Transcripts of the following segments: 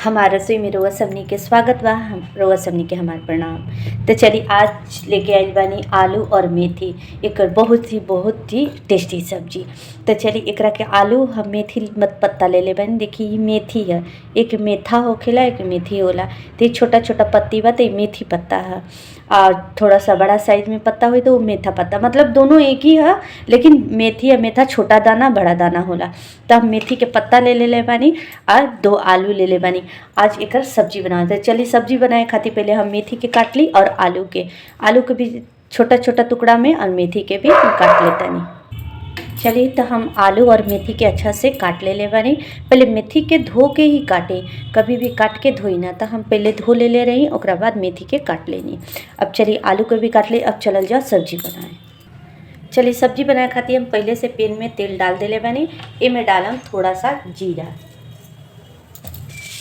हमारा रसोई में रउआ सबनी के स्वागत बा। हम रउआ सबनी के हमार प्रणाम। तो चली आज लेके आइल बानी आलू और मेथी, एक बहुत ही टेस्टी सब्जी। तो चली एकरा के आलू हम मेथी मत पत्ता ले बानी। देखी ये मेथी है, एक मेथा होखेला एक मेथी होला। तो ये छोटा छोटा पत्ती बा, तो ये मेथी पत्ता है। और थोड़ा सा बड़ा साइज में पत्ता हुई तो वो मेथा पत्ता, मतलब दोनों एक ही है, लेकिन मेथी या मेथा छोटा दाना बड़ा दाना होला। तो हम मेथी के पत्ता ले बानी और 2 आलू ले बानी। आज एकर सब्जी बनाते। चलिए सब्जी बनाए खातिर पहले हम मेथी के काट ली और आलू के भी छोटा छोटा टुकड़ा में और मेथी के भी काट लेतानी। चलिए तो हम आलू और मेथी के अच्छा से काट ले बानी। पहले मेथी के धो के ही काटे, कभी भी काट के धोई ना। तो हम पहले धो ले रही, ओकरा बाद मेथी के काट लेनी। अब चलिए आलू के भी काट ले। अब चलल जाओ सब्जी बनाए। चलिए सब्जी बनाए खातिर हम पहले से पैन में तेल डाल देले बानी। एमे डालम थोड़ा सा जीरा,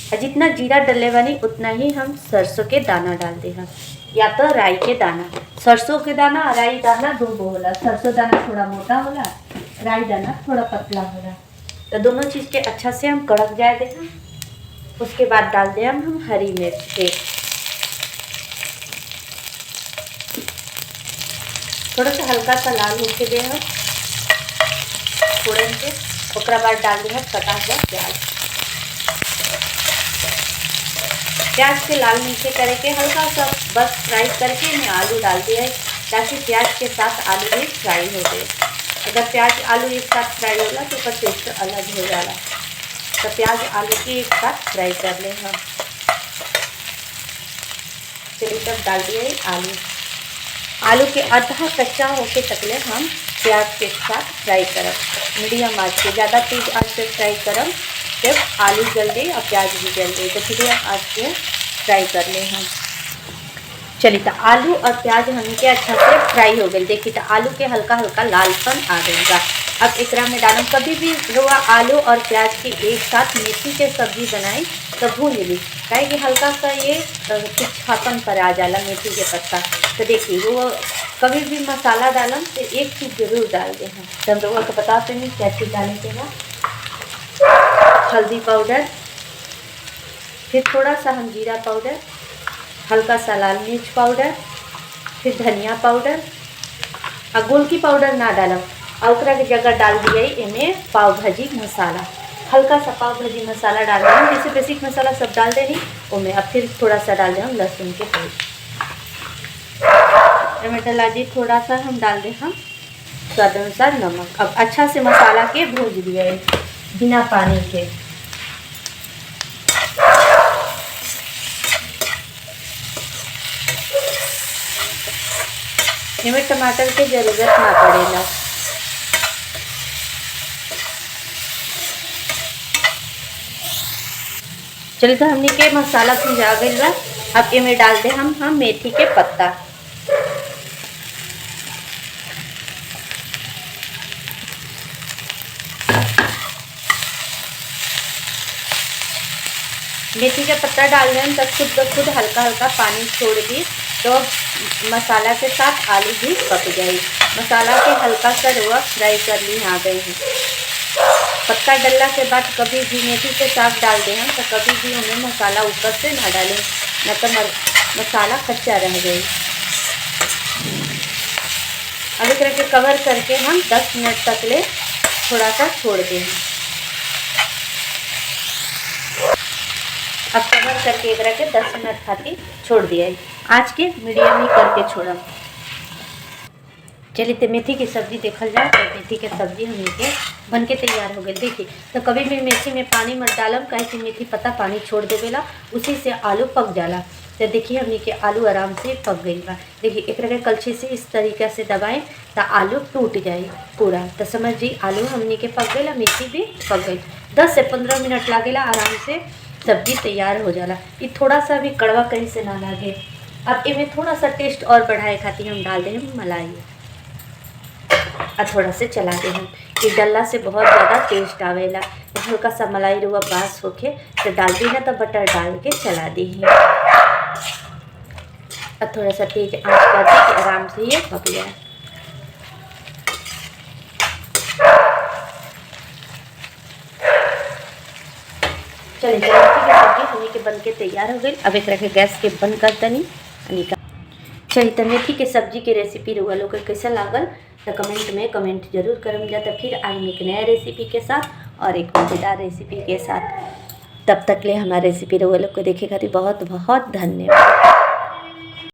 और जितना जीरा डलले बानी उतना ही हम सरसों के दाना डाल दे हम, या तो राई के दाना। सरसों के दाना और राई दाना दो होला। सरसों दाना थोड़ा मोटा होला, राई दाना थोड़ा पतला होला। तो दोनों चीज़ के अच्छा से हम कड़क जाए दे हम। उसके बाद डाल दे हम हरी मिर्च के, थोड़ा सा हल्का सा लाल होके दे हम फोड़न के। ओकरा बाद डाल दे हम कटा हुआ प्याज के लाल नीचे करके हल्का सा बस फ्राई करके मैं आलू डाल दिया है, ताकि प्याज के साथ आलू भी फ्राई हो जाए। अगर प्याज आलू एक साथ फ्राई होला तो उसका टेस्ट अलग हो जाला। तो प्याज आलू की एक साथ फ्राई कर ले हम। चलिए तब डाल दिए आलू के आधा कच्चा होके तकले हम प्याज के साथ फ्राई करब। मीडियम आंच पे, ज़्यादा तेज आंच पे फ्राई करब, जब आलू जल दे और प्याज भी जल दे। तो मीडियम आंच पे फ्राई कर ले हम। चलिए तो आलू और प्याज हमके अच्छा से फ्राई हो गए। देखिए तो आलू के हल्का हल्का लालपन आ गएगा। अब एकरा में डालम। कभी भी रउआ आलू और प्याज की एक साथ मेथी के सब्जी बनाई तो भून ली, काहे कि हल्का सा ये तिखलापन पर आ जाला मेथी के पत्ता। तो देखिए वो कभी भी मसाला डालम तो एक चीज़ जरूर डाल दे हम। तो हम रउआ को बताते हैं क्या चीज़ डाले के ना। हल्दी पाउडर, फिर थोड़ा सा हम जीरा पाउडर, हल्का सा लाल मिर्च पाउडर, फिर धनिया पाउडर। और गोलकी पाउडर ना डालम। और ओकरा के जगह डाल दिए इमे पाव भाजी मसाला, हल्का सा पाव भाजी मसाला डाल दें। जैसे बेसिक मसाला सब डाल देनी उमें। अब फिर थोड़ा सा डाल दें हम लहसुन के पेस्ट। टमाटर लाजी थोड़ा सा हम डाल दें हम स्वाद अनुसार नमक। अब अच्छा से मसाला के भूज दिए बिना पानी के। इसमें टमाटर की ज़रूरत ना पड़ेगा। चलिए तो हमने के मसाला भुजा गई बा। अब इमें डाल दे हम मेथी के पत्ता। मेथी का पत्ता डाल दें तब खुद ब खुद हल्का हल्का पानी छोड़ दी, तो मसाला के साथ आलू भी पक जाए। मसाला के हल्का सा रवा फ्राई कर ली आ गए हैं। पत्ता डलने के बाद कभी भी मेथी के साथ डाल दें हम, तो कभी भी उन्हें मसाला ऊपर से ना डालें, न तो मसाला कच्चा रह गए। अब एक तरह के कवर करके हम 10 मिनट तक ले थोड़ा सा छोड़ दें। अब कवर करके एक रख के 10 मिनट खातिर छोड़ दिया है। आज के मीडियम ही करके छोड़ा। चलिए तो मेथी की सब्ज़ी देखल जाए। तो मेथी की सब्ज़ी हमके बन के तैयार हो गई। देखिए तो कभी भी मेथी में पानी मत डालम, काहे कि मेथी पत्ता पानी छोड़ देवेला, उसी से आलू पक जाला। तो देखिए हमने के आलू आराम से पक गई बा। देखिए एक रखे कलछी से इस तरीक़े से दबाएं तो आलू टूट जाए पूरा। तो समझिए आलू हमने के पक गई, मेथी भी पक गई। 10 से 15 मिनट लागेला, आराम से सब्जी तैयार हो जाला। ये थोड़ा सा भी कड़वा कहीं से ना लगे। अब इमें थोड़ा सा टेस्ट और बढ़ाए खातिर हम डाल दें मलाई, और थोड़ा से चला दें हम। ये डलला से बहुत ज़्यादा टेस्ट आवेला। हल्का सा मलाई रुआ बास होके तो डाल दी ना, तो बटर डाल के चला दी। और थोड़ा सा तेज आंच कर दी कि आराम से ये पक जाए। चलिए मेथी के सब्जी हमनी के बन के तैयार हो गई। अब एक के गैस के बंद कर तनी निकाल। चलिए तो मेथी के सब्जी के रेसिपी रउआ लोग के कैसा लागल तो कमेंट में कमेंट जरूर करम जा। तो फिर आई एक नया रेसिपी के साथ और एक मज़ेदार रेसिपी के साथ। तब तक ले हमारे रेसिपी रउआ लोग को देखे खातिर बहुत बहुत धन्यवाद।